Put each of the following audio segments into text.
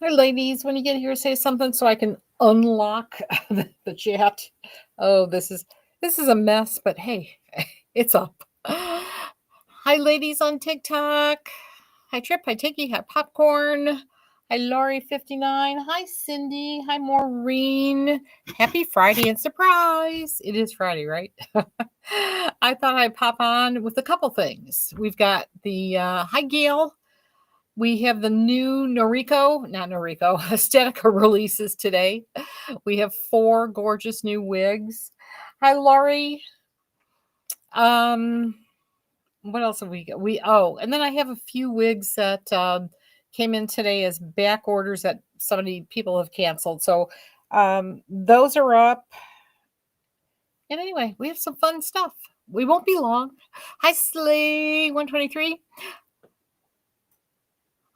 Hi, ladies. When you get here, say something so I can unlock the chat. Oh, this is a mess, but hey, it's up. Hi, ladies on TikTok. Hi, Trip. Hi, Tiki. Hi, Popcorn. Hi, Laurie59. Hi, Cindy. Hi, Maureen. Happy Friday and surprise! It is Friday, right? I thought I'd pop on with a couple things. We've got the hi, Gail. We have the new not Noriko, Estetica releases today. We have 4 gorgeous new wigs. Hi, Laurie. Um, what else have we got? And then I have a few wigs that came in today as back orders that people have canceled. So those are up. And anyway, we have some fun stuff. We won't be long. Hi, Slay 123.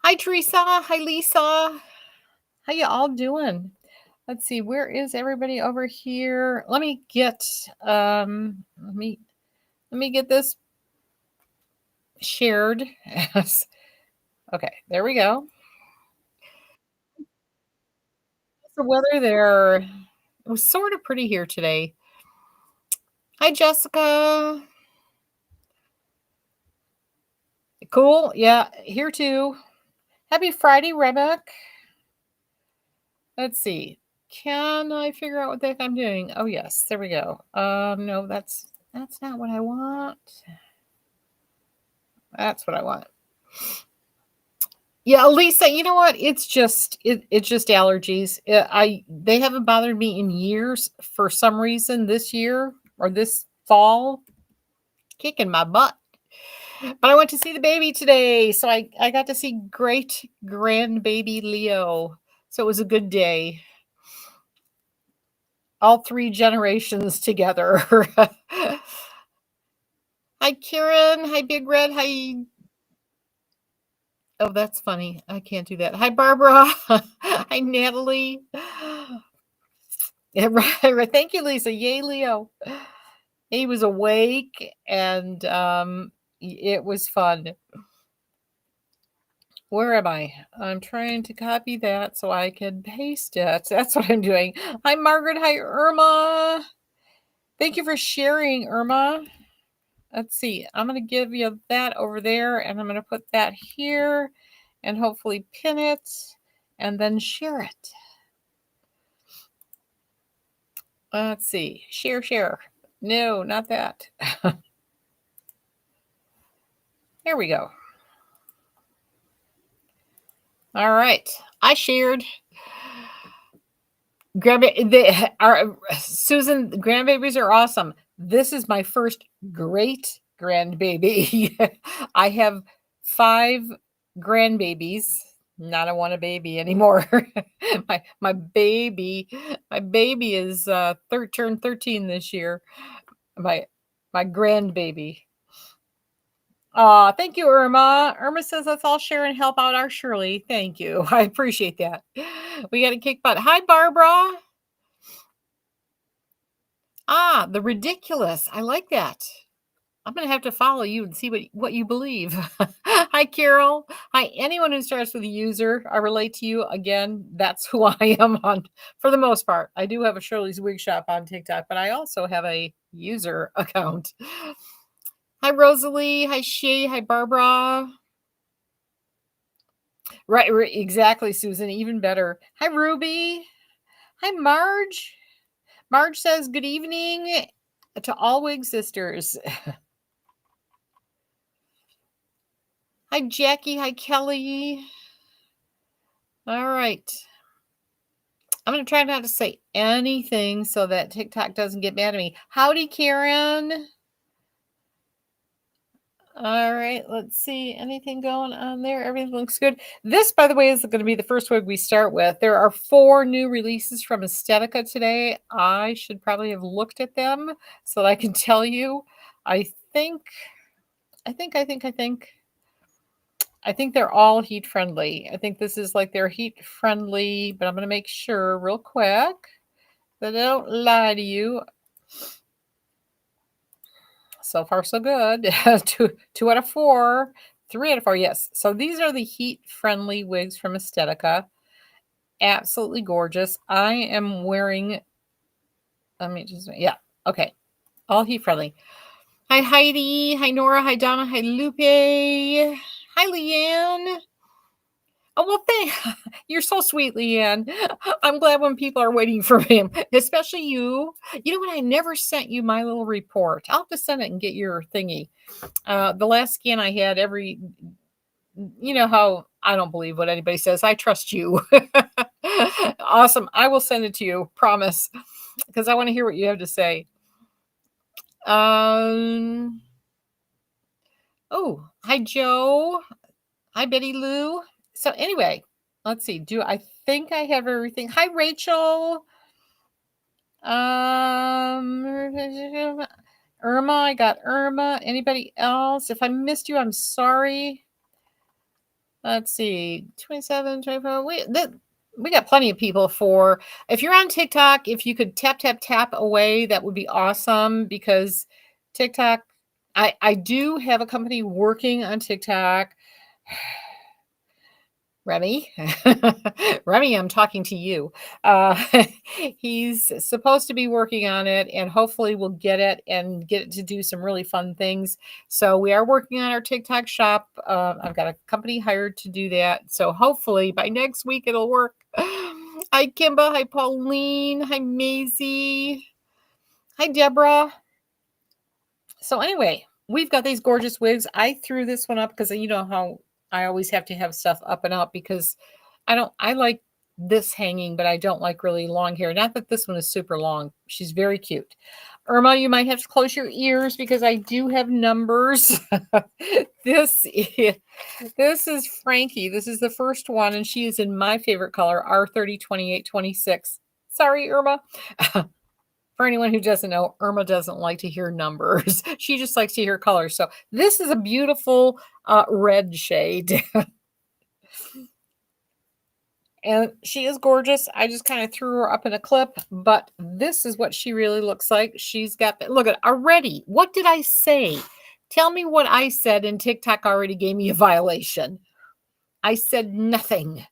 Hi, Teresa. Hi, Lisa. How you all doing? Let's see, where is everybody over here? Let me get get this shared. Okay, there we go. The weather there, it was sort of pretty here today. Hi, Jessica. Cool. Yeah, here too. Happy Friday, Rebecca. Let's see. Can I figure out what the heck I'm doing? Oh yes, there we go. No, that's not what I want. That's what I want. Yeah, Lisa, you know what? It's just allergies. They haven't bothered me in years. For some reason, this year or this fall, kicking my butt. But I went to see the baby today, so I got to see great grandbaby Leo. So it was a good day. All 3 generations together. Hi, Karen. Hi, Big Red. Hi. Oh, that's funny. I can't do that. Hi, Barbara. Hi, Natalie. Yeah, right. Thank you, Lisa. Yay, Leo. He was awake and it was fun. Where am I? I'm trying to copy that so I can paste it. That's what I'm doing. Hi, Margaret. Hi, Irma. Thank you for sharing, Irma. Let's see. I'm going to give you that over there, and I'm going to put that here and hopefully pin it and then share it. Let's see. Share. No, not that. There we go. All right. I shared. Susan, grandbabies are awesome. This is my first great grandbaby. I have 5 grandbabies. Not a want a baby anymore. my baby is turned 13 this year. My grandbaby. Thank you, Irma. Irma says let's all share and help out our Shirley. Thank you. I appreciate that. We got to kick butt. Hi, Barbara. The ridiculous. I like that. I'm going to have to follow you and see what you believe. Hi, Carol. Hi, anyone who starts with a user. I relate to you. Again, that's who I am on, for the most part. I do have a Shirley's Wig Shop on TikTok, but I also have a user account. Hi, Rosalie. Hi, Shay. Hi, Barbara. Right, exactly, Susan. Even better. Hi, Ruby. Hi, Marge. Marge says, good evening to all Wig sisters. Hi, Jackie. Hi, Kelly. All right. I'm going to try not to say anything so that TikTok doesn't get mad at me. Howdy, Karen. All right, let's see. Anything going on there? Everything looks good. This, by the way, is going to be the first wig we start with. There are 4 new releases from Estetica today. I should probably have looked at them so that I can tell you. I think they're all heat friendly. I think this is like they're heat friendly, but I'm going to make sure real quick that I don't lie to you. So far, so good. 2 out of 4, 3 out of 4. Yes. So these are the heat friendly wigs from Estetica. absolutely gorgeous. I am wearing, let me just, yeah, okay. All heat friendly. Hi, Heidi. Hi, Nora. Hi, Donna. Hi, Lupe. Hi, Leanne. Oh, well, you're so sweet, Leanne. I'm glad when people are waiting for him, especially you. You know what? I never sent you my little report. I'll have to send it and get your thingy. The last scan I had, you know how I don't believe what anybody says. I trust you. Awesome. I will send it to you. Promise. Because I want to hear what you have to say. Um, oh, hi, Joe. Hi, Betty Lou. So anyway, let's see. Do I think I have everything? Hi, Rachel. Irma. I got Irma. Anybody else? If I missed you, I'm sorry. Let's see. 27, 24. We got plenty of people for. If you're on TikTok, if you could tap, tap, tap away, that would be awesome because TikTok, I do have a company working on TikTok. Remy, Remy, I'm talking to you. Uh, he's supposed to be working on it, and hopefully, we'll get it and get it to do some really fun things. So, we are working on our TikTok shop. I've got a company hired to do that. So, hopefully, by next week, it'll work. Hi, Kimba. Hi, Pauline. Hi, Maisie. Hi, Deborah. So anyway, we've got these gorgeous wigs. I threw this one up because you know how I always have to have stuff up and up because I like this hanging, but I don't like really long hair. Not that this one is super long. She's very cute. Irma, you might have to close your ears because I do have numbers. this is, this is Frankie. This is the first one, and she is in my favorite color, R30, 28, 26. Sorry, Irma. For anyone who doesn't know, Irma doesn't like to hear numbers. She just likes to hear colors. So this is a beautiful red shade. And she is gorgeous. I just kind of threw her up in a clip, but this is what she really looks like. She's got, look at already. What did I say? Tell me what I said, and TikTok already gave me a violation. I said nothing.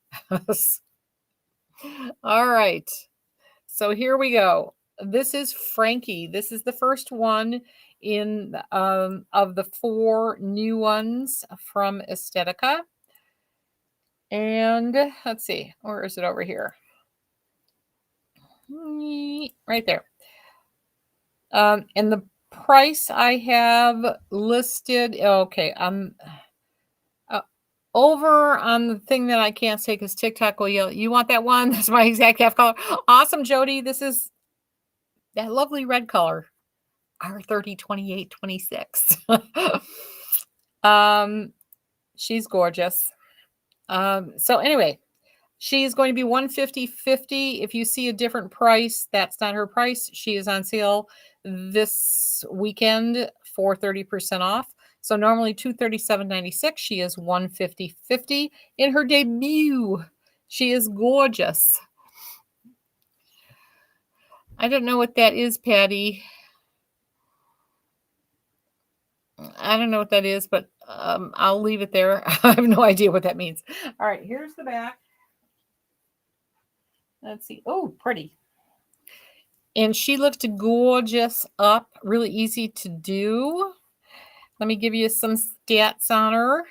All right. So here we go. This is Frankie. This is the first one in of the 4 new ones from Estetica. And let's see, where is it over here? Right there. And the price I have listed, okay, I'm over on the thing that I can't say because TikTok will yell, you want that one? That's my exact half color. Awesome, Jody. This is that lovely red color. R30, 28, 26. She's gorgeous. So anyway, she's going to be 150.50. If you see a different price, that's not her price. She is on sale this weekend for 30% off. So normally $237.96. She is 150.50 in her debut. She is gorgeous. I don't know what that is, Patty. I don't know what that is, but I'll leave it there. I have no idea what that means. All right, here's the back. Let's see. Oh, pretty. And she looked gorgeous up, really easy to do. Let me give you some stats on her.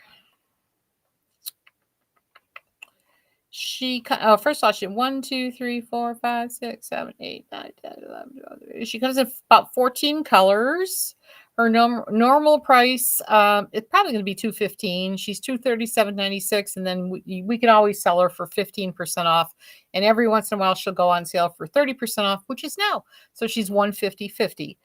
First of all, she 1, 2, 3, 4, 5, 6, 7, 8, 9, 10, 11, 12. She comes in about 14 colors. Her normal price, it's probably going to be $215. She's $237.96, and then we can always sell her for 15% off. And every once in a while, she'll go on sale for 30% off, which is now. So she's $150.50.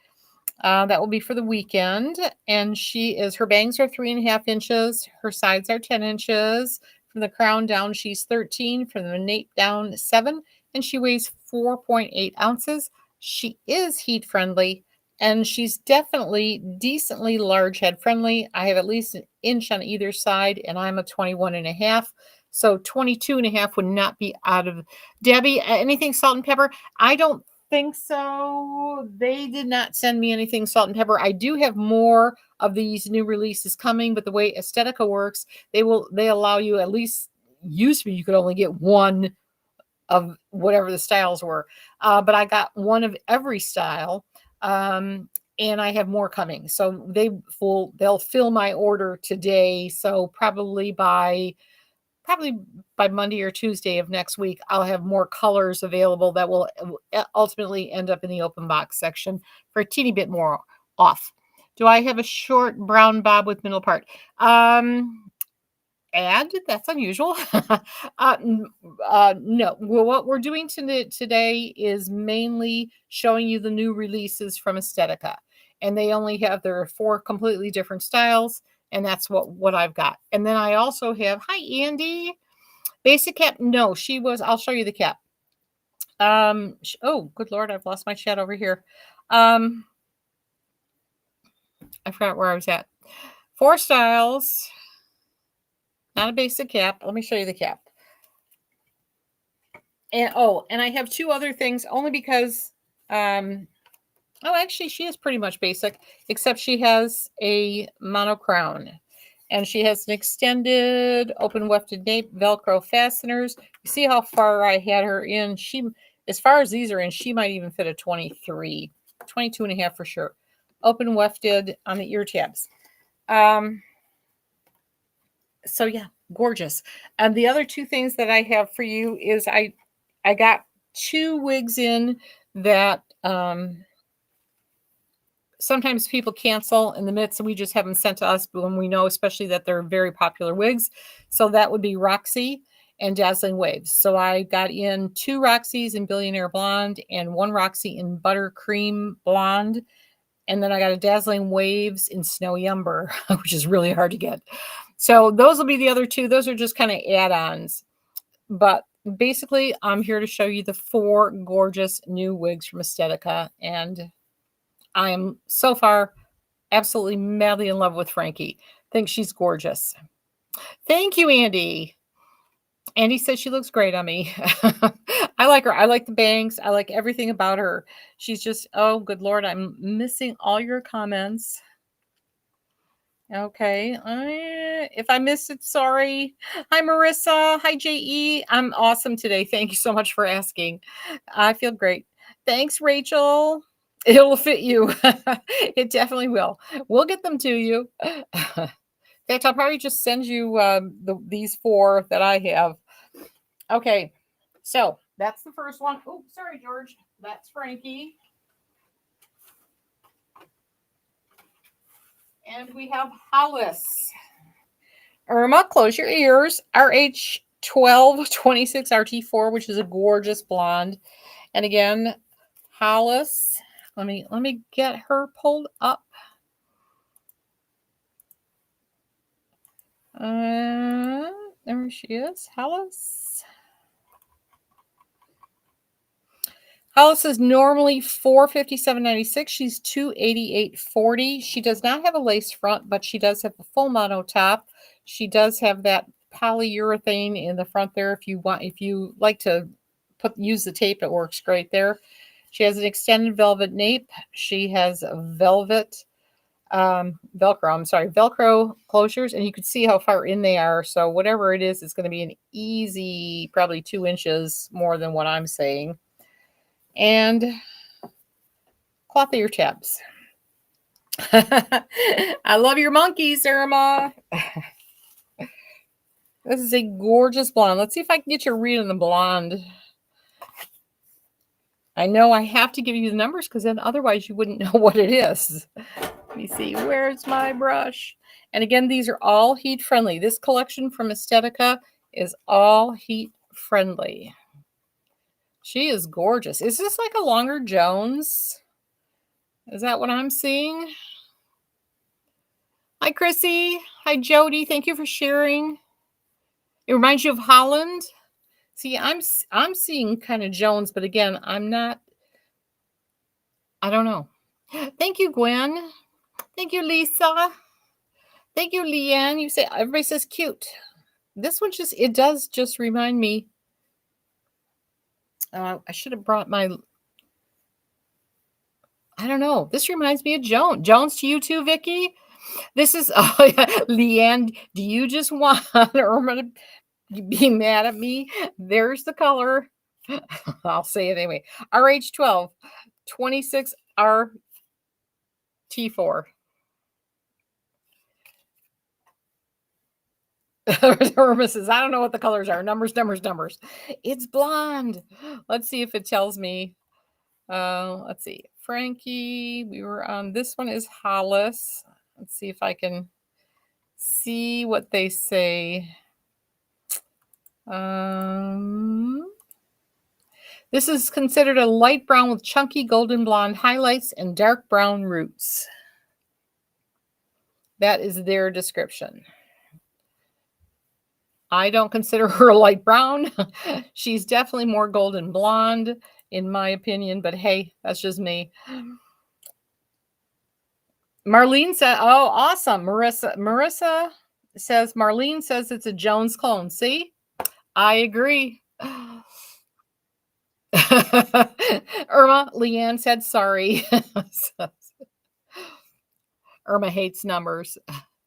That will be for the weekend. And her bangs are 3.5 inches. Her sides are 10 inches. From the crown down, she's 13. From the nape down, 7. And she weighs 4.8 ounces. She is heat friendly. And she's definitely decently large head friendly. I have at least an inch on either side, and I'm a 21.5. So 22.5 would not be out of. Debbie, anything salt and pepper? I don't think so. They did not send me anything salt and pepper. I do have more of these new releases coming, but the way Estetica works, they allow you, at least used to be, you could only get one of whatever the styles were. But I got one of every style. And I have more coming. So they'll fill my order today. So probably by Monday or Tuesday of next week, I'll have more colors available that will ultimately end up in the open box section for a teeny bit more off. Do I have a short brown bob with middle part? Add? That's unusual. No. Well, what we're doing today is mainly showing you the new releases from Estetica. And they only have their 4 completely different styles. And that's what I've got. And then I also have, hi, Andy. Basic cap. No, I'll show you the cap. Oh, good Lord. I've lost my chat over here. I forgot where I was at. 4 styles. Not a basic cap. Let me show you the cap. And I have 2 other things only because, actually she is pretty much basic, except she has a mono crown. And she has an extended open wefted nape, Velcro fasteners. You see how far I had her in? As far as these are in, she might even fit a 23, 22 and a half for sure. Open wefted on the ear tabs. So yeah, gorgeous. And the other 2 things that I have for you is I got 2 wigs in that sometimes people cancel in the midst, and we just have them sent to us when we know, especially that they're very popular wigs. So that would be Roxy and Dazzling Waves. So I got in 2 Roxys in Billionaire Blonde and 1 Roxy in Buttercream Blonde. And then I got a Dazzling Waves in Snowy Umber, which is really hard to get. So those will be the other 2. Those are just kind of add-ons. But basically, I'm here to show you the 4 gorgeous new wigs from Estetica. And I am so far absolutely madly in love with Frankie. Think she's gorgeous. Thank you, Andy. Andy says she looks great on me. I like her. I like the bangs. I like everything about her. She's just, oh, good Lord, I'm missing all your comments. Okay. If I missed it, sorry. Hi, Marissa. Hi, JE. I'm awesome today. Thank you so much for asking. I feel great. Thanks, Rachel. It'll fit you. It definitely will. We'll get them to you. In fact, I'll probably just send you these 4 that I have. Okay. So that's the first one. Oh, sorry, George. That's Frankie. And we have Hollis. Irma, close your ears. RH1226 RT4, which is a gorgeous blonde. And again, Hollis. Let me get her pulled up. There she is. Hollis. Hollis is normally $457.96. She's $288.40. She does not have a lace front, but she does have a full mono top. She does have that polyurethane in the front there. If you like to use the tape, it works great there. She has an extended velvet nape. She has a Velcro closures, and you can see how far in they are. So whatever it is, it's going to be an easy, probably 2 inches more than what I'm saying. And cloth ear tabs. I love your monkeys, Irma. This is a gorgeous blonde. Let's see if I can get you a read on the blonde. I know I have to give you the numbers because then otherwise you wouldn't know what it is. Let me see. Where's my brush? And again, these are all heat friendly. This collection from Estetica is all heat friendly. She is gorgeous. Is this like a longer Jones? Is that what I'm seeing? Hi, Chrissy. Hi, Jody. Thank you for sharing. It reminds you of Holland. See, I'm seeing kind of Jones, but again, I'm not. I don't know. Thank you, Gwen. Thank you, Lisa. Thank you, Leanne. You say everybody says cute. This one it does just remind me. I should have brought my. I don't know. This reminds me of Jones. Jones to you too, Vicky. This is Leanne. Do you just want Irma to be mad at me? There's the color. I'll say it anyway. RH12, 26RT4. Irma says, I don't know what the colors are. Numbers, numbers, numbers. It's blonde. Let's see if it tells me. Let's see. Frankie, we were on, this one is Hollis. Let's see if I can see what they say. This is considered a light brown with chunky golden blonde highlights and dark brown roots. That is their description. I don't consider her a light brown. She's definitely more golden blonde, in my opinion, but hey, that's just me. Marlene said, oh, awesome. Marissa says, Marlene says it's a Jones clone. See? I agree. Irma, Leanne said sorry. Irma hates numbers.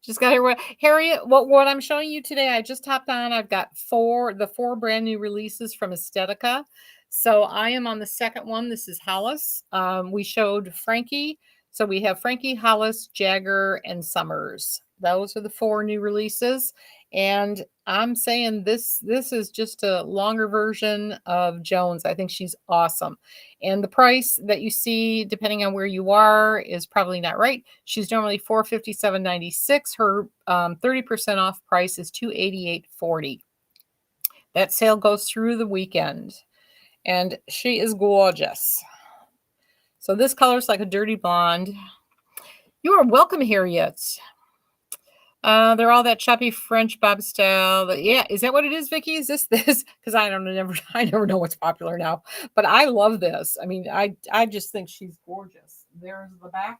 Just got here. Harriet, what I'm showing you today, I just hopped on. I've got the four brand new releases from Estetica. So I am on the second one. This is Hollis. We showed Frankie. So we have Frankie, Hollis, Jagger, and Summers. Those are the four new releases. And I'm saying this is just a longer version of Jones. I think she's awesome. And the price that you see, depending on where you are, is probably not right. She's normally $457.96. Her 30% off price is $288.40. That sale goes through the weekend. And she is gorgeous. So this color is like a dirty blonde. You are welcome, Harriet. They're all that choppy French bob style. Yeah, is that what it is, Vicky? Is this? Because I never know what's popular now. But I love this. I mean, I just think she's gorgeous. There's the back.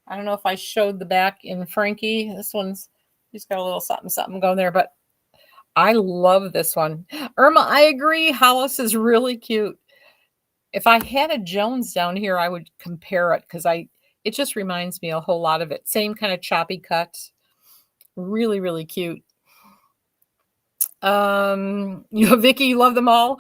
I don't know if I showed the back in Frankie. This one's just got a little something going there, but I love this one. Irma, I agree. Hollis is really cute. If I had a Jones down here, I would compare it because it just reminds me a whole lot of it. Same kind of choppy cut. Really, really cute. Vicky, you love them all.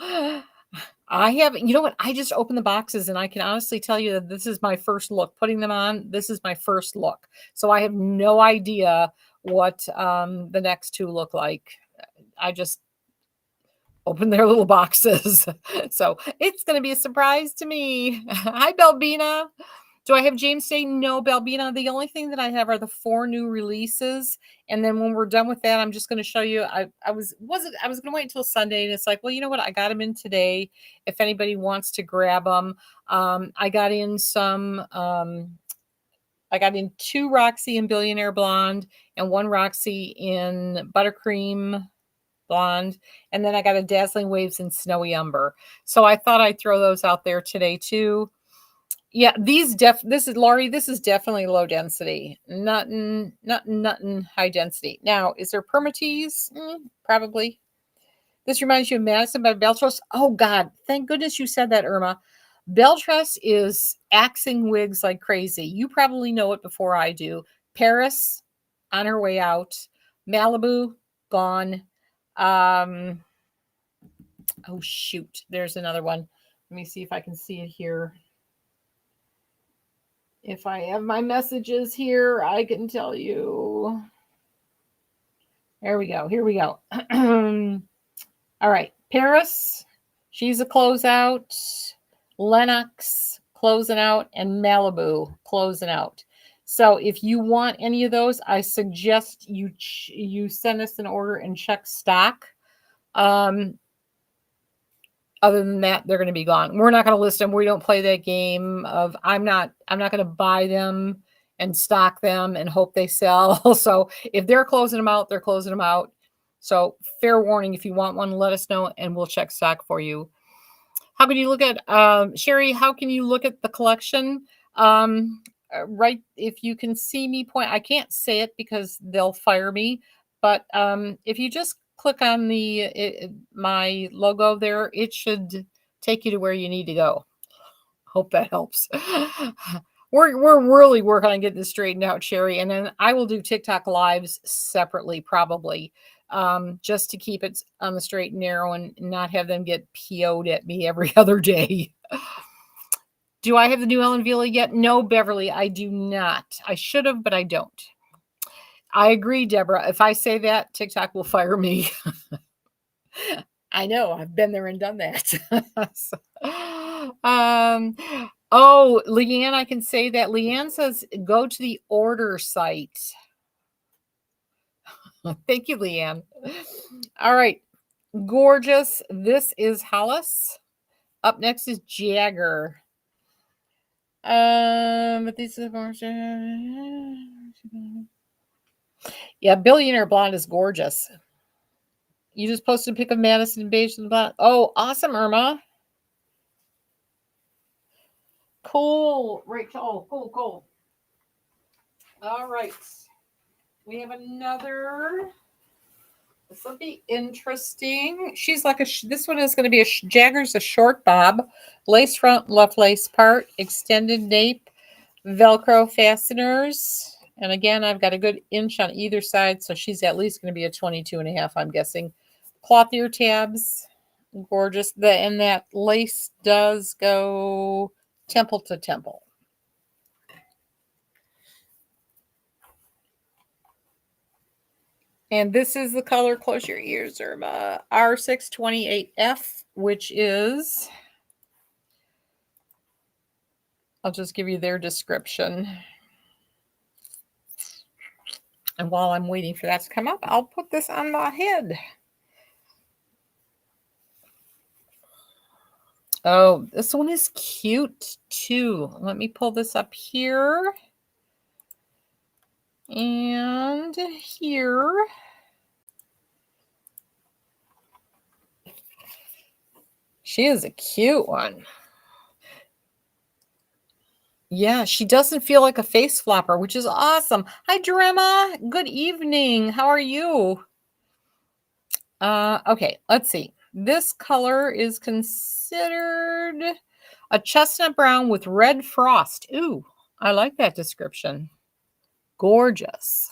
I have, you know what? I just opened the boxes and I can honestly tell you that this is my first look. Putting them on, this is my first look. So I have no idea what the next two look like. I just opened their little boxes. So it's going to be a surprise to me. Hi, Belbina. Do I have James Day? No, Belbina. The only thing that I have are the four new releases. And then when we're done with that, I'm just going to show you. I was going to wait until Sunday. And it's like, well, you know what? I got them in today. If anybody wants to grab them. I got in two Roxy in Billionaire Blonde and one Roxy in Buttercream Blonde. And then I got a Dazzling Waves in Snowy Umber. So I thought I'd throw those out there today too. Yeah, this is Laurie. This is definitely low density. Nothing high density. Now, is there permatease? Probably. This reminds you of Madison by Beltress. Oh God, thank goodness you said that, Irma. Beltress is axing wigs like crazy. You probably know it before I do. Paris, on her way out. Malibu, gone. Oh shoot, there's another one. Let me see if I can see it here. If I have my messages here, I can tell you. There we go. Here we go. All right. Paris, she's a closeout. Lennox, closing out. And Malibu, closing out. So if you want any of those, I suggest you send us an order and check stock. Other than that, they're going to be gone. We're not going to list them. We don't play that game of I'm not going to buy them and stock them and hope they sell. So if they're closing them out, they're closing them out. So fair warning, if you want one, let us know and we'll check stock for you. How can you look at, Sherry, how can you look at the collection? Right, if you can see me point, I can't say it because they'll fire me. But if you just click on my logo there, it should take you to where you need to go. Hope that helps. We're really working on getting this straightened out, Sherry, and then I will do TikTok lives separately, probably. just to keep it on the straight and narrow and not have them get PO'd at me every other day. Do I have the new Ellen Vila yet? No, Beverly, I do not. I should have, but I don't. I agree, Deborah. If I say that, TikTok will fire me. I know. I've been there and done that. So, oh, Leanne, I can say that. Leanne says, go to the order site. Thank you, Leanne. All right. Gorgeous. This is Hollis. Up next is Jagger. But these are yeah, Billionaire Blonde is gorgeous. You just posted a pic of Madison Beige and Blonde. Oh, awesome, Irma. Cool, Rachel. Oh, cool. All right. We have another. This will be interesting. She's like this one is going to be Jagger's a short bob, lace front, left lace part, extended nape, Velcro fasteners. And again, I've got a good inch on either side, so she's at least going to be a 22.5, I'm guessing. Cloth ear tabs, gorgeous. And that lace does go temple to temple. And this is the color, close your ears, Irma, R628F, which is, I'll just give you their description. And while I'm waiting for that to come up, I'll put this on my head. Oh, this one is cute too. Let me pull this up here. And here. She is a cute one. Yeah, she doesn't feel like a face flopper, which is awesome. Hi, Drema. Good evening. How are you? Okay, let's see. This color is considered a chestnut brown with red frost. Ooh, I like that description. Gorgeous.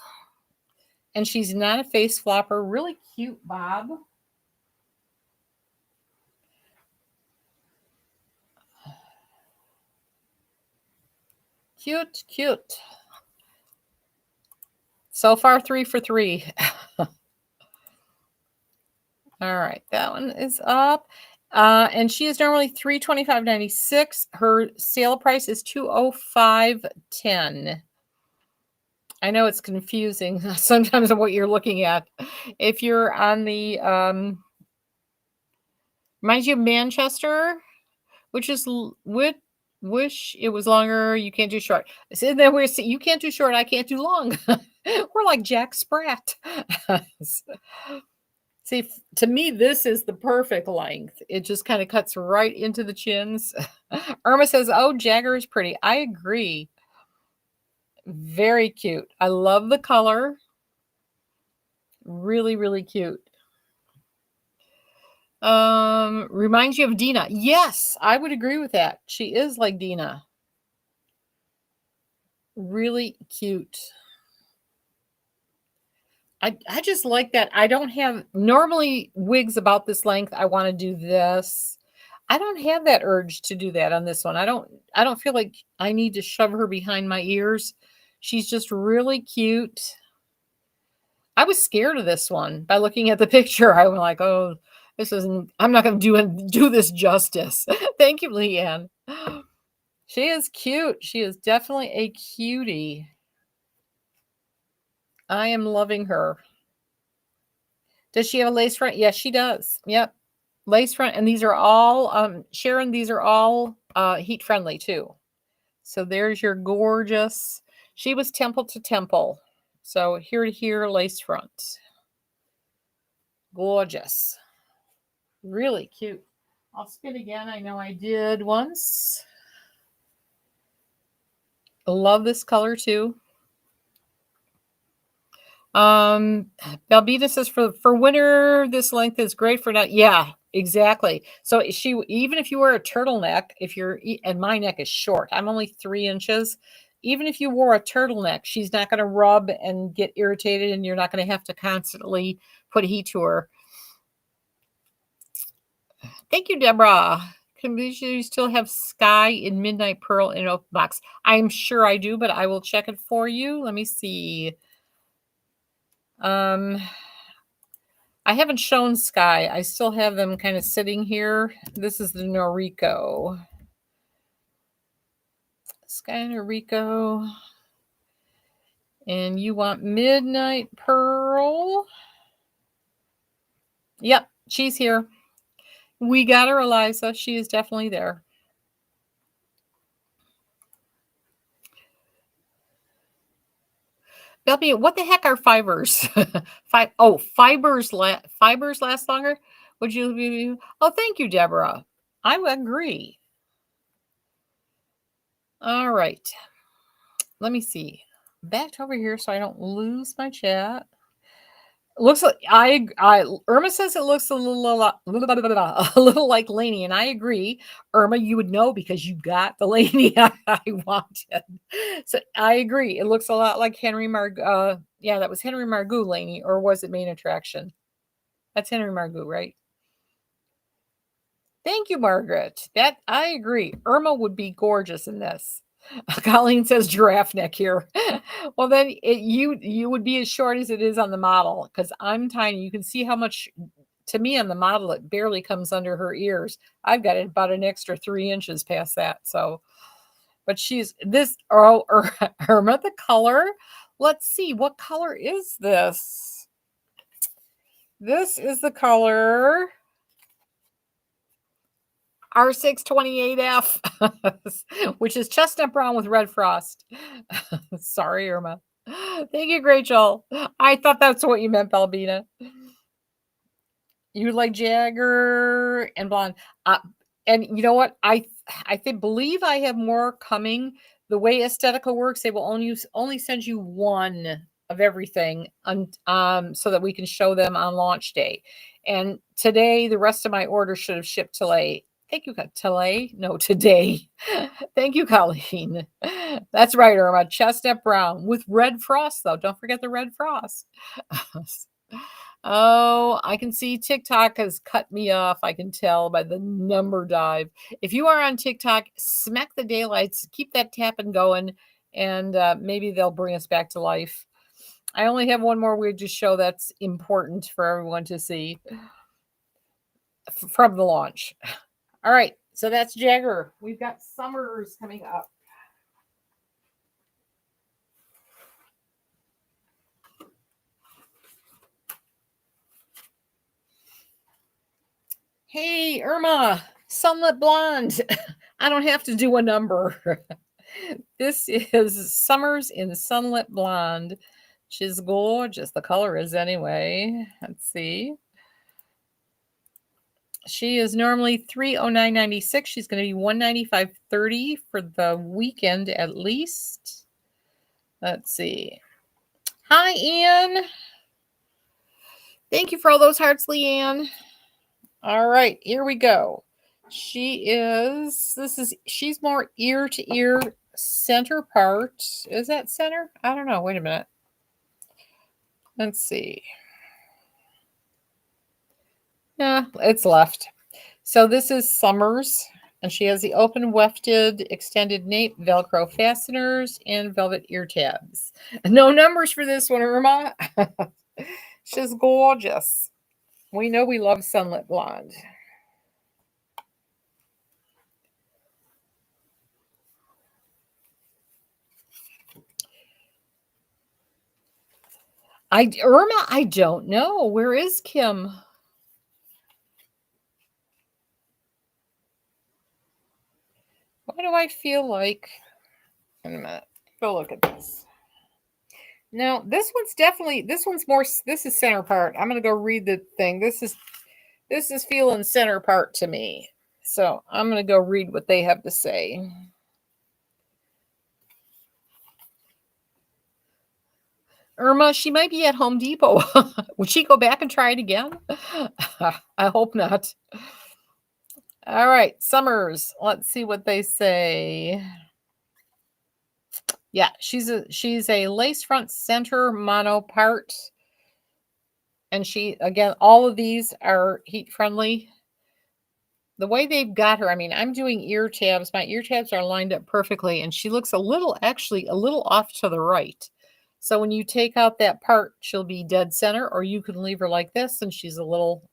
And she's not a face flopper. Really cute, Bob. Cute, cute. So far, 3 for 3. All right, that one is up. And she is normally $325.96. Her sale price is $205.10. I know it's confusing sometimes on what you're looking at. If you're on the reminds you of Manchester, which is wish it was longer. You can't do short. So then we're you can't do short. I can't do long. We're like Jack Sprat. See, to me, this is the perfect length. It just kind of cuts right into the chins. Irma says, oh, Jagger is pretty. I agree. Very cute. I love the color. Really, really cute. Reminds you of Dina. Yes, I would agree with that. She is like Dina. Really cute. I just like that. I don't have normally wigs about this length. I want to do this. I don't have that urge to do that on this one. I don't feel like I need to shove her behind my ears. She's just really cute. I was scared of this one by looking at the picture. I was like, oh, this isn't, I'm not going to do this justice. Thank you, Leanne. She is cute. She is definitely a cutie. I am loving her. Does she have a lace front? Yes, she does. Yep. Lace front. And these are all, Sharon, these are all heat friendly too. So there's your gorgeous, she was temple to temple. So here to here, lace front. Gorgeous. Really cute. I'll spin again. I know I did once. I love this color too. Belbita says for winter, this length is great for not. Yeah, exactly. So she, even if you wear a turtleneck, if you're, and my neck is short, I'm only 3 inches. even if you wore a turtleneck, she's not going to rub and get irritated, and you're not going to have to constantly put heat to her. Thank you, Deborah. Can you still have Sky in Midnight Pearl in an open box? I'm sure I do, but I will check it for you. Let me see. I haven't shown Sky. I still have them kind of sitting here. This is the Noriko. Sky Noriko. And you want Midnight Pearl? Yep, she's here. We got her, Eliza. She is definitely there. Belby, what the heck are fibers? Fibers last longer? Would you be? Oh, thank you, Deborah. I would agree. All right. Let me see. Back over here so I don't lose my chat. Looks like Irma says it looks a little like Lainey, and I agree. Irma, you would know because you got the Lainey I wanted. So I agree. It looks a lot like Henry Margaux. Yeah, that was Henry Margaux Lainey, or was it Main Attraction? That's Henry Margaux, right? Thank you, Margaret. That I agree. Irma would be gorgeous in this. Colleen says giraffe neck here. Well, then you would be as short as it is on the model because I'm tiny. You can see how much, to me on the model, it barely comes under her ears. I've got about an extra 3 inches past that. So, but she's this Irma, the color. Let's see, what color is this? This is the color R628F, which is chestnut brown with red frost. Sorry, Irma. Thank you, Rachel. I thought that's what you meant, Balbina. You like Jagger and blonde. And you know what? I believe I have more coming. The way Estetica works, they will only send you one of everything so that we can show them on launch day. And today, the rest of my order should have shipped today. Thank you, today. No, today. Thank you, Colleen. That's right, Irma. Chestnut brown with red frost, though. Don't forget the red frost. Oh, I can see TikTok has cut me off. I can tell by the number dive. If you are on TikTok, smack the daylights, keep that tapping going, and maybe they'll bring us back to life. I only have one more wig to show that's important for everyone to see from the launch. All right, so that's Jagger. We've got Summers coming up. Hey, Irma, Sunlit Blonde. I don't have to do a number. This is Summers in Sunlit Blonde. She's gorgeous. The color is anyway. Let's see. She is normally $309.96. She's going to be $195.30 for the weekend at least. Let's see. Hi, Ian. Thank you for all those hearts, Leanne. All right, here we go. She's more ear to ear center part. Is that center? I don't know. Wait a minute. Let's see. Yeah, it's left. So this is Summers, and she has the open wefted extended nape, Velcro fasteners, and velvet ear tabs. No numbers for this one, Irma. She's gorgeous. We know we love Sunlit Blonde. Irma, I don't know. Where is Kim? Why do I feel like... Wait a minute. Go look at this. No, this is center part. I'm going to go read the thing. This is feeling center part to me. So I'm going to go read what they have to say. Irma, she might be at Home Depot. Would she go back and try it again? I hope not. All right, Summers. Let's see what they say. Yeah, she's a lace front center mono part. And she, again, all of these are heat friendly. The way they've got her, I mean, I'm doing ear tabs. My ear tabs are lined up perfectly, and she looks actually a little off to the right. So when you take out that part, she'll be dead center, or you can leave her like this, and she's a little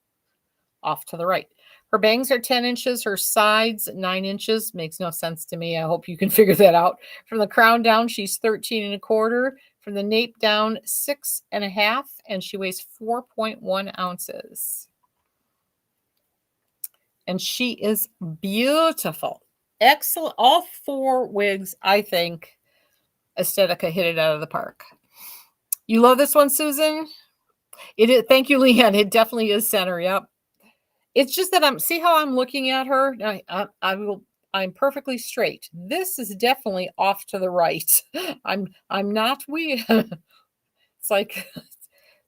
off to the right. Her bangs are 10 inches, her sides 9 inches. Makes no sense to me. I hope you can figure that out. From the crown down, she's 13 1/4. From the nape down, 6 1/2, and she weighs 4.1 ounces. And she is beautiful. Excellent. All 4 wigs, I think, Estetica hit it out of the park. You love this one, Susan? It is. Thank you, Leanne. It definitely is center. Yep. It's just that see how I'm looking at her. I'm perfectly straight. This is definitely off to the right. I'm not weird. It's like,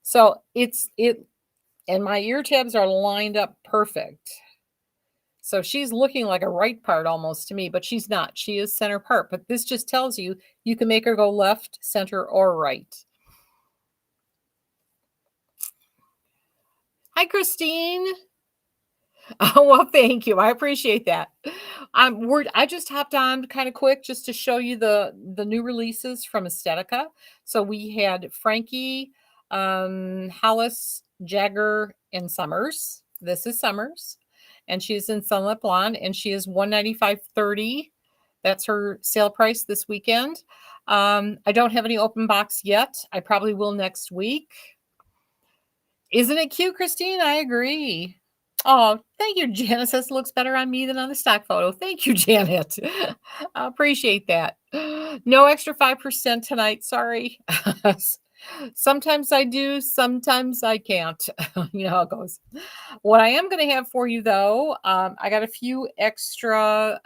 so and my ear tabs are lined up perfect. So she's looking like a right part almost to me, but she's not. She is center part. But this just tells you can make her go left, center, or right. Hi, Christine. Oh, well, thank you. I appreciate that. I just hopped on kind of quick just to show you the new releases from Estetica. So we had Frankie, Hollis, Jagger, and Summers. This is Summers, and she's in Sunlit Blonde, and she is $195.30. That's her sale price this weekend. I don't have any open box yet. I probably will next week. Isn't it cute, Christine? I agree. Oh, thank you. Janet says it looks better on me than on the stock photo. Thank you, Janet. I appreciate that. No extra 5% tonight. Sorry. Sometimes I do, sometimes I can't. You know how it goes. What I am going to have for you, though, I got a few extra.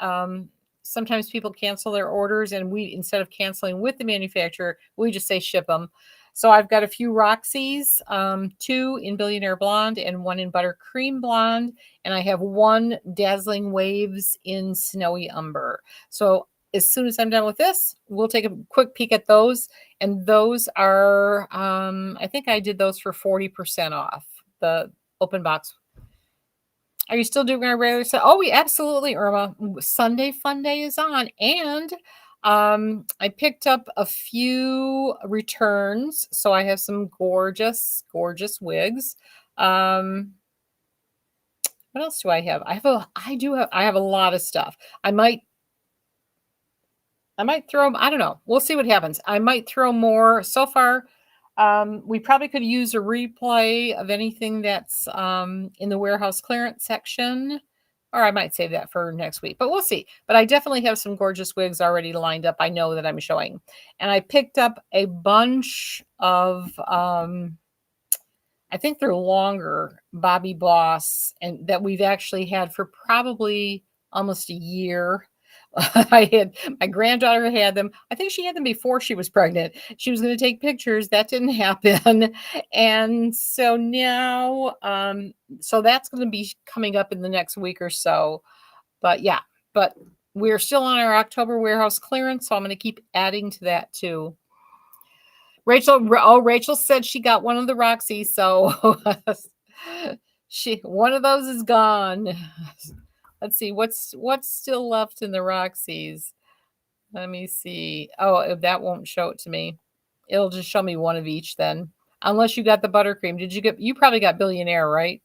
Sometimes people cancel their orders, and we, instead of canceling with the manufacturer, we just say ship them. So I've got a few Roxy's, 2 in Billionaire Blonde and 1 in Buttercream Blonde. And I have 1 Dazzling Waves in Snowy Umber. So as soon as I'm done with this, we'll take a quick peek at those. And those are, I think I did those for 40% off the open box. Are you still doing our regular set? Oh, we absolutely, Irma. Sunday Fun Day is on. And I picked up a few returns, so I have some gorgeous, gorgeous wigs. What else do I have? I have a lot of stuff. I might throw them. I don't know. We'll see what happens. I might throw more. So far, we probably could use a replay of anything that's in the warehouse clearance section. Or I might save that for next week, but we'll see. But I definitely have some gorgeous wigs already lined up. I know that I'm showing. And I picked up a bunch of, I think they're longer Bobbi Boss, and that we've actually had for probably almost a year. My granddaughter had them. I think she had them before she was pregnant. She was going to take pictures. That didn't happen. And so now, so that's going to be coming up in the next week or so. But yeah, but we're still on our October warehouse clearance. So I'm going to keep adding to that too. Rachel said she got one of the Roxy. So one of those is gone. Let's see what's still left in the Roxy's. Let me see. Oh, that won't show it to me. It'll just show me one of each then. Unless you got the buttercream. You probably got Billionaire, right?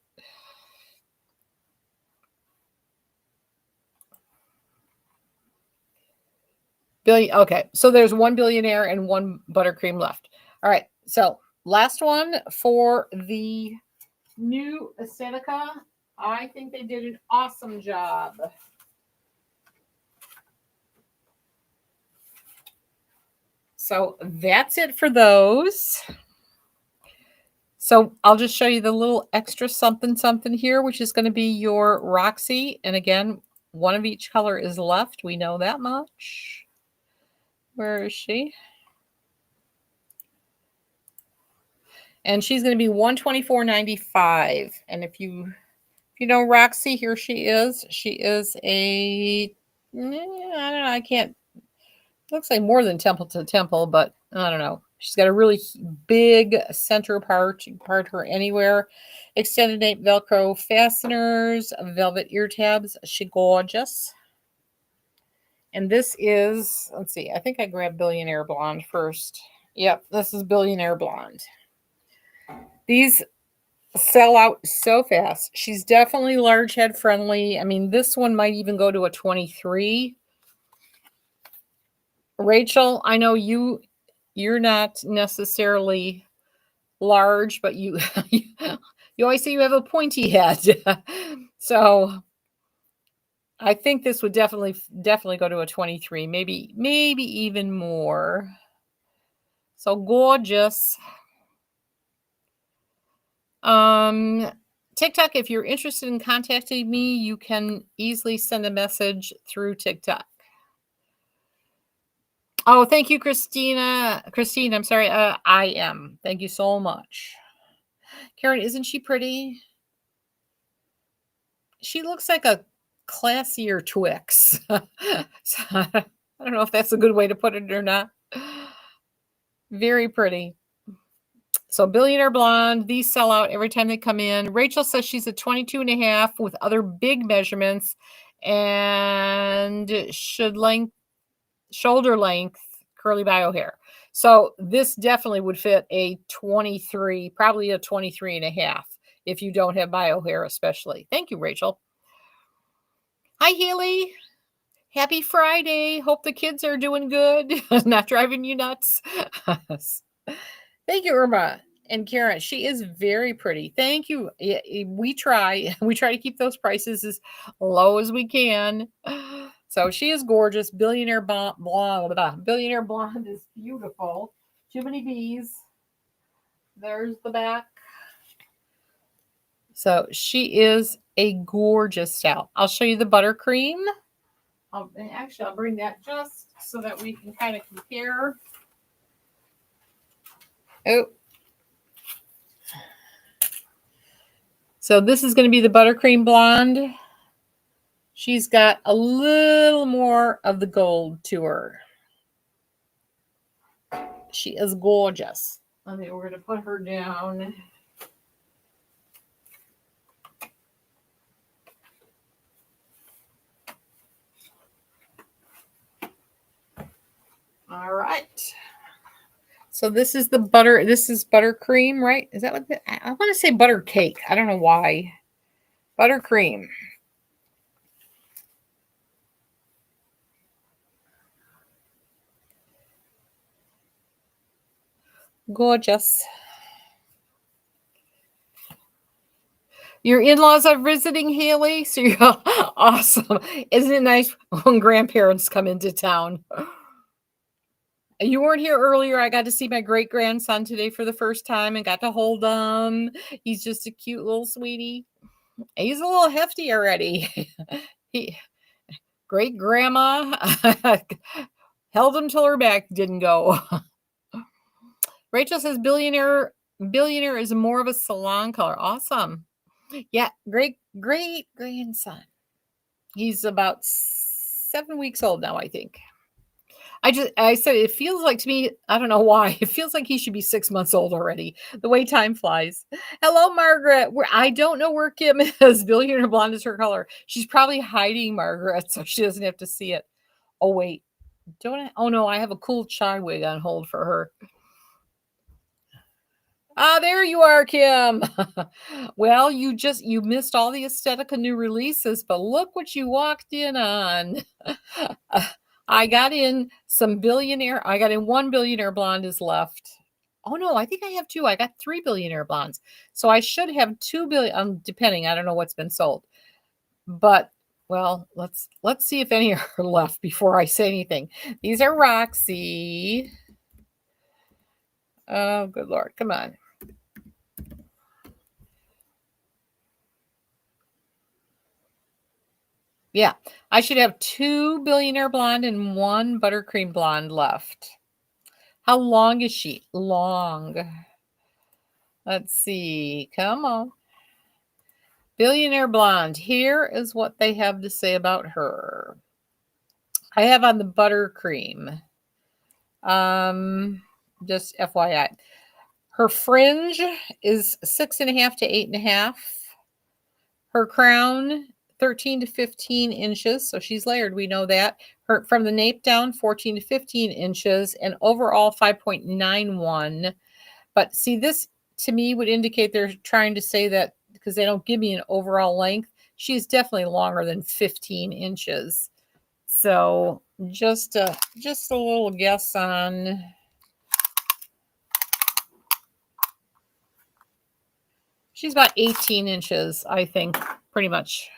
Okay. So there's 1 Billionaire and 1 buttercream left. All right. So last one for the new Estetica. I think they did an awesome job. So that's it for those. So I'll just show you the little extra something here, which is going to be your Roxy. And again, 1 of each color is left. We know that much. Where is she? And she's going to be $124.95. And if you know Roxy, here she is. She is a, I don't know, I can't. Looks like more than temple to temple, but I don't know. She's got a really big center part. You can part her anywhere. Extended nape Velcro fasteners, velvet ear tabs. She gorgeous. And this is, let's see, I think I grabbed Billionaire Blonde first. Yep, this is Billionaire Blonde. These sell out so fast. She's definitely large head friendly. I mean, this one might even go to a 23. Rachel, I know you're not necessarily large, but you you always say you have a pointy head. So I think this would definitely go to a 23, maybe even more. So gorgeous. TikTok, if you're interested in contacting me, you can easily send a message through TikTok. Oh, thank you, Christina. Christine, I'm sorry. I am. Thank you so much. Karen, isn't she pretty? She looks like a classier Twix. So, I don't know if that's a good way to put it or not. Very pretty. So Billionaire Blonde, these sell out every time they come in. Rachel says she's a 22 and a half with other big measurements and shoulder length curly bio hair. So this definitely would fit a 23, probably a 23 and a half if you don't have bio hair especially. Thank you, Rachel. Hi, Haley. Happy Friday. Hope the kids are doing good. Not driving you nuts. Thank you, Irma. And Karen, she is very pretty. Thank you. We try. We try to keep those prices as low as we can. So she is gorgeous. Billionaire blonde. Billionaire blonde is beautiful. Too many bees. There's the back. So she is a gorgeous style. I'll show you the buttercream. I'll bring that just so that we can kind of compare. Oh. So this is going to be the buttercream blonde. She's got a little more of the gold to her. She is gorgeous. Okay, we're going to put her down. All right. So this is the butter. This is buttercream, right? Is that what I want to say? Butter cake. I don't know why. Buttercream. Gorgeous. Your in-laws are visiting, Haley? So you're awesome. Isn't it nice when grandparents come into town? You weren't here earlier. I got to see my great-grandson today for the first time and got to hold him. He's just a cute little sweetie. He's a little hefty already. Great-grandma held him till her back didn't go. Rachel says billionaire is more of a salon color. Awesome. Yeah, great grandson. He's about 7 weeks old now, I think. I said it feels like to me, I don't know why. It feels like he should be 6 months old already. The way time flies. Hello, Margaret. I don't know where Kim is. Billionaire blonde is her color. She's probably hiding, Margaret, so she doesn't have to see it. Oh wait. Don't I? Oh no, I have a cool chai wig on hold for her. Ah, there you are, Kim. Well, you missed all the Estetica new releases, but look what you walked in on. I got in one billionaire blonde is left. Oh no, I think I have two. I got 3 billionaire blondes. So I should have 2 billion, depending. I don't know what's been sold. But well, let's see if any are left before I say anything. These are Roxy. Oh, good Lord. Come on. Yeah, I should have 2 billionaire blonde and 1 buttercream blonde left. How long is she? Long. Let's see. Come on. Billionaire blonde. Here is what they have to say about her. I have on the buttercream. Just FYI. Her fringe is 6.5 to 8.5. Her crown, 13 to 15 inches. So she's layered. We know that. Her from the nape down, 14 to 15 inches, and overall 5.91. But see, this to me would indicate they're trying to say that because they don't give me an overall length. She's definitely longer than 15 inches. So just a little guess on. She's about 18 inches, I think, pretty much.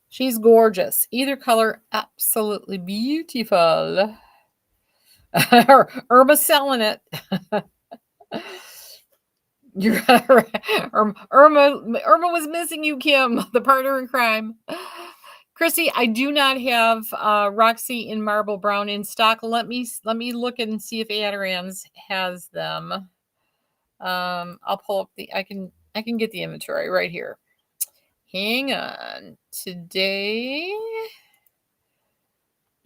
She's gorgeous. Either color, absolutely beautiful. Irma's selling it. You're Irma was missing you, Kim, the partner in crime. Chrissy, I do not have Roxy in marble brown in stock. Let me look and see if Adirond's has them. I'll pull up I can get the inventory right here. Hang on. Today,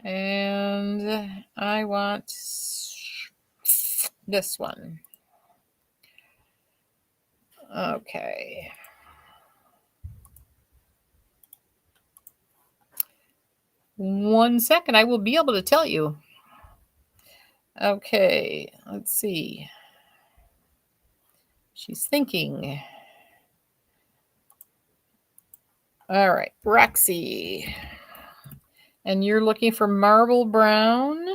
and I want this one. Okay. One second, I will be able to tell you. Okay, let's see. She's thinking. All right, Roxy. And you're looking for marble brown?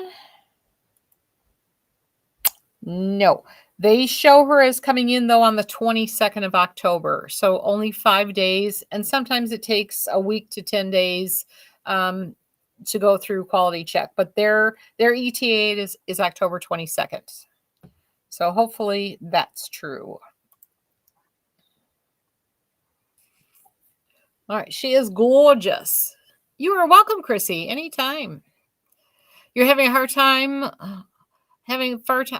No. They show her as coming in, though, on the 22nd of October. So only 5 days. And sometimes it takes a week to 10 days to go through quality check. But their ETA is October 22nd. So hopefully that's true. All right. She is gorgeous. You are welcome, Chrissy. Anytime. You're having a hard time... having a hard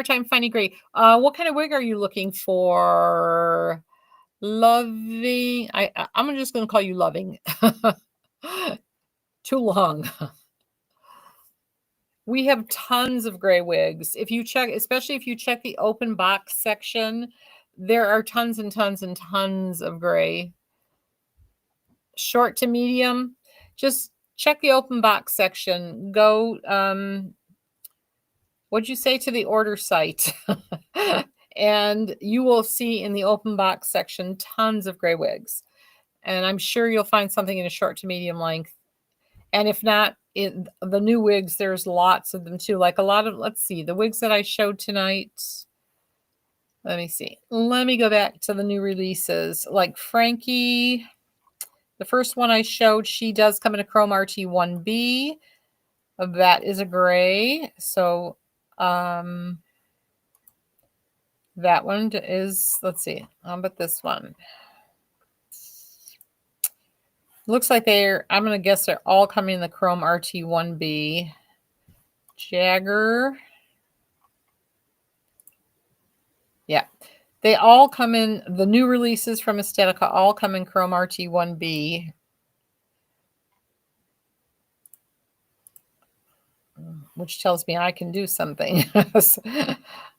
time finding gray. What kind of wig are you looking for? Loving. I'm just going to call you Loving. Too long. We have tons of gray wigs. If you check, especially if you check the open box section, there are tons and tons and tons of gray. Short to medium. Just check the open box section. Go. What'd you say to the order site? And you will see in the open box section tons of gray wigs. And I'm sure you'll find something in a short to medium length. And if not, in the new wigs, there's lots of them too. Like a lot of, let's see, the wigs that I showed tonight. Let me see. Let me go back to the new releases. Like Frankie, the first one I showed, she does come in a Chrome RT1B. That is a gray. So, that one is, let's see, but this one. Looks like I'm going to guess they're all coming in the Chrome RT1B. Jagger. Yeah. They all come in, the new releases from Estetica all come in Chrome RT1B. Which tells me I can do something.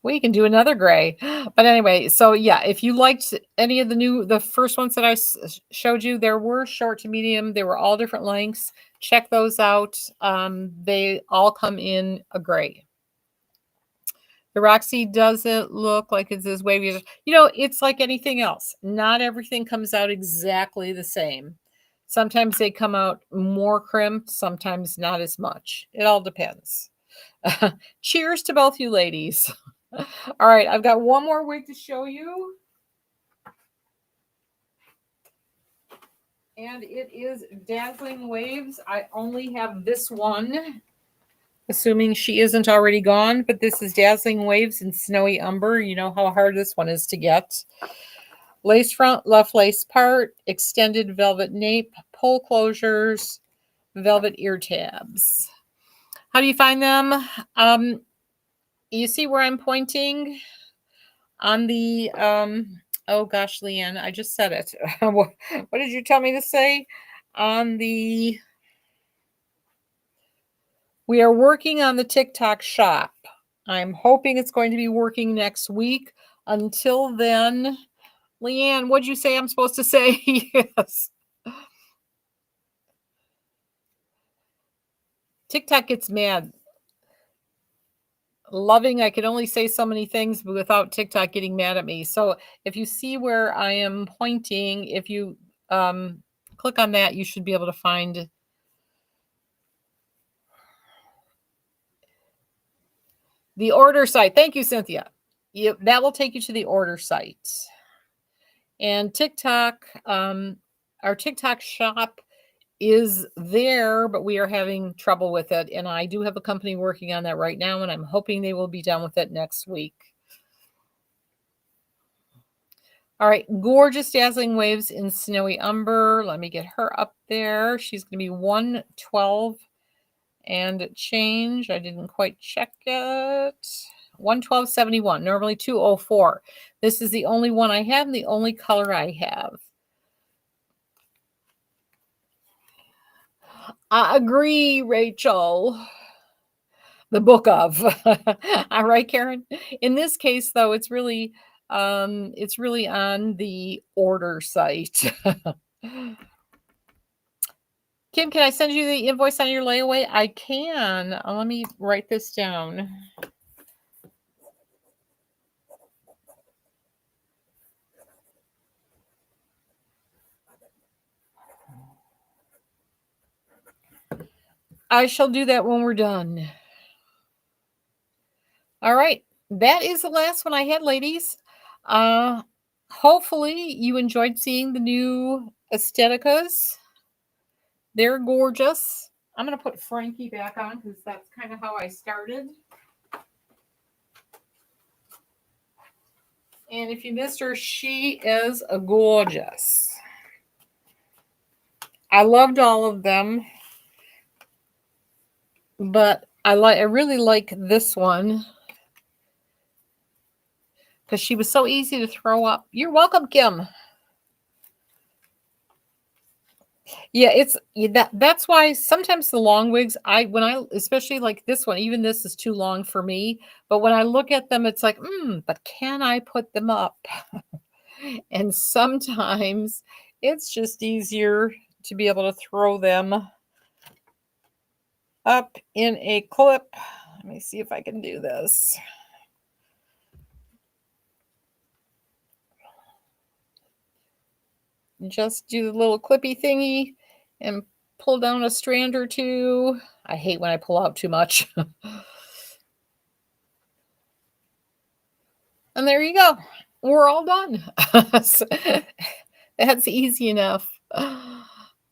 We can do another gray. But anyway, so yeah, if you liked any of the first ones that I showed you, there were short to medium. They were all different lengths. Check those out. They all come in a gray. The Roxy doesn't look like it's as wavy. It's like anything else. Not everything comes out exactly the same. Sometimes they come out more crimped, sometimes not as much. It all depends. Cheers to both you ladies. All right, I've got one more wig to show you. And it is Dazzling Waves. I only have this one, assuming she isn't already gone, but this is Dazzling Waves in Snowy Umber. You know how hard this one is to get. Lace front, left lace part, extended velvet nape, pull closures, velvet ear tabs. How do you find them? You see where I'm pointing on the, oh gosh, Leanne, I just said it. What did you tell me to say? On the We are working on the TikTok shop. I'm hoping it's going to be working next week. Until then, Leanne, what'd you say I'm supposed to say? Yes. TikTok gets mad. Loving, I can only say so many things without TikTok getting mad at me. So if you see where I am pointing, if you click on that, you should be able to find the order site. Thank you, Cynthia. Yep, that will take you to the order site. And TikTok, our TikTok shop is there, but we are having trouble with it. And I do have a company working on that right now, and I'm hoping they will be done with it next week. All right, gorgeous dazzling waves in snowy umber. Let me get her up there. She's going to be 112 and change. I didn't quite check it. 112.71, normally 204. This is the only one I have and the only color I have. I agree, Rachel. The book of. All right, Karen. In this case, though, it's really on the order site. Kim, can I send you the invoice on your layaway? I can. Let me write this down. I shall do that when we're done. All right. That is the last one I had, ladies. Hopefully you enjoyed seeing the new Esteticas. They're gorgeous. I'm going to put Frankie back on because that's kind of how I started. And if you missed her, she is gorgeous. I loved all of them, but I really like this one because she was so easy to throw up. You're welcome, Kim. Yeah, that's why sometimes the long wigs, especially like this one, even this is too long for me. But when I look at them, it's like, but can I put them up? And sometimes it's just easier to be able to throw them up in a clip. Let me see if I can do this. Just do the little clippy thingy and pull down a strand or two. I hate when I pull out too much. And there you go. We're all done. That's easy enough.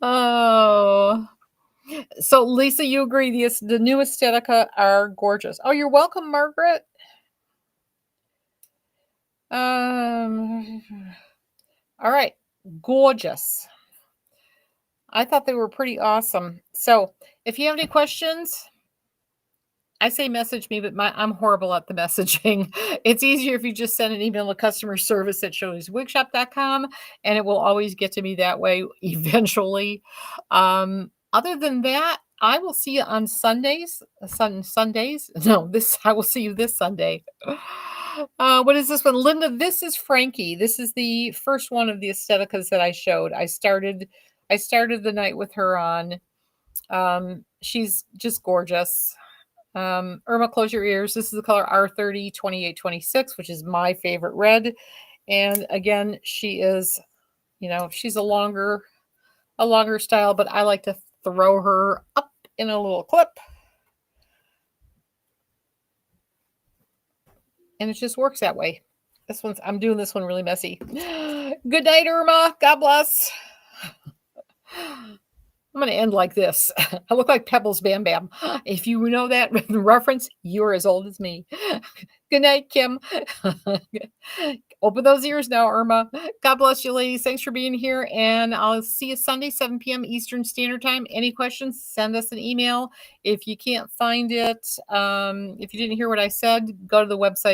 Oh. So, Lisa, you agree the new Estetica are gorgeous. Oh, you're welcome, Margaret. All right. Gorgeous. I thought they were pretty awesome. So, if you have any questions, I say message me, but I'm horrible at the messaging. It's easier if you just send an email to customer service at shirleyswigshop.com, and it will always get to me that way eventually. Other than that, I will see you on Sundays. Sundays? No, I will see you this Sunday. What is this one? Linda, this is Frankie. This is the first one of the Esteticas that I showed. I started the night with her on. She's just gorgeous. Irma, close your ears. This is the color R30 2826, which is my favorite red. And again, she is, she's a longer style, but I like to throw her up in a little clip. And it just works that way. I'm doing this one really messy. Good night, Irma. God bless. I'm going to end like this. I look like Pebbles Bam Bam. If you know that reference, you're as old as me. Good night, Kim. Open those ears now, Irma. God bless you, ladies. Thanks for being here. And I'll see you Sunday, 7 p.m. Eastern Standard Time. Any questions, send us an email. If you can't find it, if you didn't hear what I said, go to the website.